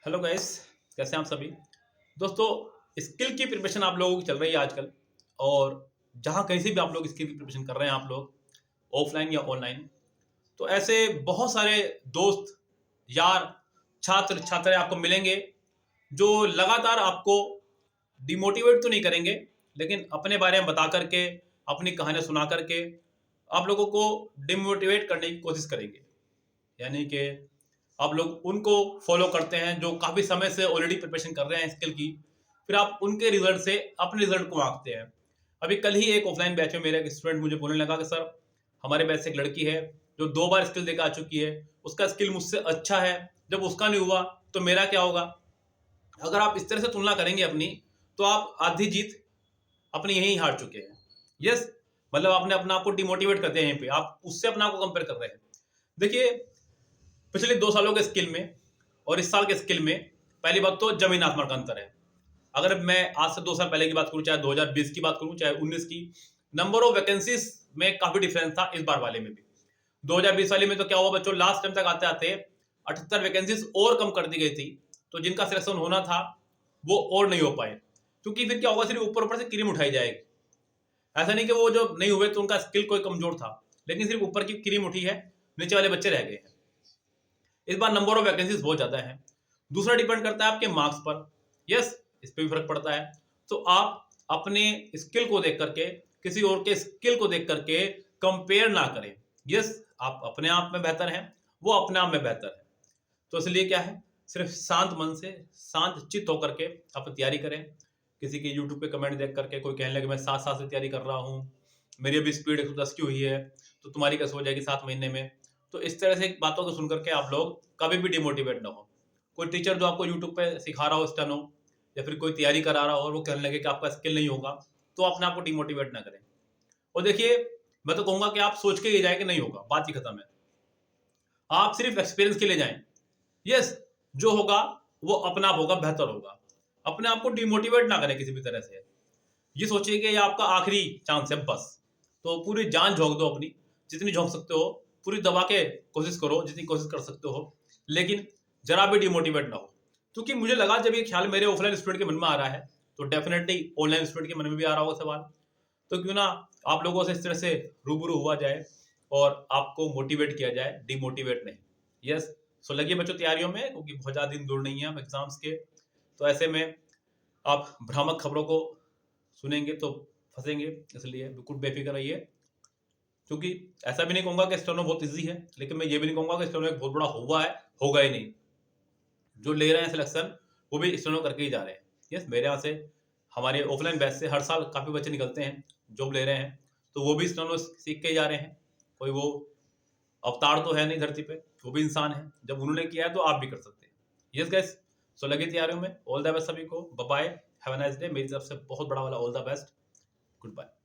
Hello guys, कैसे हैं आप सभी दोस्तों। स्किल की प्रिपरेशन आप लोगों की चल रही है आजकल। और जहाँ कहीं से भी आप लोग स्किल की प्रिपरेशन कर रहे हैं, आप लोग ऑफलाइन या ऑनलाइन, तो ऐसे बहुत सारे दोस्त, यार, छात्र छात्राएं आपको मिलेंगे जो लगातार आपको डिमोटिवेट तो नहीं करेंगे, लेकिन अपने बारे में बता करके, अपनी कहानियां सुना करके आप लोगों को डिमोटिवेट करने की कोशिश करेंगे। यानी कि आप लोग उनको फॉलो करते हैं जो काफ़ी समय से ऑलरेडी प्रिपरेशन कर रहे हैं स्किल की। फिर आप उनके रिजल्ट से अपने रिजल्ट को आंकते हैं। अभी कल ही एक ऑफलाइन बैच में मेरा एक स्टूडेंट मुझे बोलने लगा कि सर, हमारे बैच से एक लड़की है जो 2 बार स्किल देकर आ चुकी है, उसका स्किल मुझसे अच्छा है, जब उसका नहीं हुआ तो मेरा क्या होगा। अगर आप इस तरह से तुलना करेंगे अपनी, तो आप आधी जीत अपनी यहीं हार चुके हैं। यस, मतलब आपने अपना आपको डिमोटिवेट कर दिया। यहीं पे आप उससे अपना आपको कंपेयर कर रहे हैं। देखिए, पिछले 2 सालों के स्किल में और इस साल के स्किल में पहली बात तो जमीन आसमान का अंतर है। अगर मैं आज से 2 साल पहले की बात करूं, चाहे 2020 की बात करूं, चाहे 19 की, नंबर ऑफ वैकेंसीज में काफी डिफरेंस था। इस बार वाले में भी 2020 वाले में तो क्या हुआ बच्चों, लास्ट टाइम तक आते आते 78 वैकेंसीज और कम कर दी गई थी। तो जिनका सिलेक्शन होना था वो और नहीं हो पाए, क्योंकि फिर क्या होगा, सिर्फ ऊपर ऊपर से क्रीम उठाई जाएगी। ऐसा नहीं कि वो जो नहीं हुए तो उनका स्किल कोई कमजोर था, लेकिन सिर्फ ऊपर की क्रीम उठी है, नीचे वाले बच्चे रह गए हैं। इस बार नंबर ऑफ वैकेंसीज बहुत ज्यादा है। दूसरा डिपेंड करता है आपके मार्क्स पर। यस, इस पर भी फर्क पड़ता है। तो आप अपने स्किल को देख करके किसी और के स्किल को देख करके कंपेयर ना करें। यस, आप अपने आप में बेहतर हैं, वो अपने आप में बेहतर है। तो इसलिए क्या है, सिर्फ शांत मन से, शांत चित्त होकर के आप तैयारी करें। किसी के यूट्यूब पे कमेंट देख करके कोई कहने लगे मैं 7 साल से तैयारी कर रहा हूँ, मेरी अभी स्पीड 110 की हुई है, तो तुम्हारी कैसे हो जाएगी 7 महीने में। तो इस तरह से बातों को सुन करके आप लोग कभी भी डिमोटिवेट ना हो। कोई टीचर जो आपको यूट्यूब पे सिखा रहा हो स्टेनो, या फिर कोई तैयारी करा रहा हो और वो कहने लगे कि आपका स्किल नहीं होगा, तो अपने आप को डिमोटिवेट ना करें। और देखिए, मैं तो कहूंगा कि आप सोच के ही जाए कि नहीं होगा, बात ही खत्म है। आप सिर्फ एक्सपीरियंस के लिए जाएं। यस, जो होगा वो अपना आप होगा, बेहतर होगा। अपने आप को डिमोटिवेट ना करें किसी भी तरह से। ये सोचिए कि ये आपका आखिरी चांस है बस। तो पूरी जान झोंक दो अपनी, जितनी झोंक सकते हो, पूरी दबा के कोशिश करो जितनी कोशिश कर सकते हो, लेकिन जरा भी डिमोटिवेट ना हो। क्योंकि मुझे लगा जब ये ख्याल मेरे ऑफलाइन स्टूडेंट के मन में आ रहा है, तो डेफिनेटली ऑनलाइन स्टूडेंट के मन में भी आ रहा होगा सवाल। तो क्यों ना आप लोगों से इस तरह से रूबरू हुआ जाए और आपको मोटिवेट किया जाए, डिमोटिवेट नहीं। यस, सो लगिए बच्चों तैयारियों में, क्योंकि बहुत ज़्यादा दिन दूर नहीं है हम एग्जाम्स के। तो ऐसे में आप भ्रामक खबरों को सुनेंगे तो फंसेंगे, इसलिए बिल्कुल बेफिक्र रहिए। क्योंकि ऐसा भी नहीं कहूंगा कि स्टेनो बहुत इजी है, लेकिन मैं ये भी नहीं कहूंगा कि स्टेनो एक बहुत बड़ा हुआ है, होगा ही नहीं। जो ले रहे हैं सिलेक्शन, वो भी स्टेनो करके ही जा रहे हैं। यस, मेरे यहाँ से, हमारे ऑफलाइन बैच से हर साल काफ़ी बच्चे निकलते हैं जॉब ले रहे हैं, तो वो भी स्टेनो सीख के ही जा रहे हैं। कोई वो अवतार तो है नहीं धरती पे, वो भी इंसान है। जब उन्होंने किया है तो आप भी कर सकते हैं। यस गाइस, सो लगे तैयारियों में। ऑल द बेस्ट सभी को, bye bye, have a nice day. मेरी तरफ से बहुत बड़ा वाला all the best. Good bye.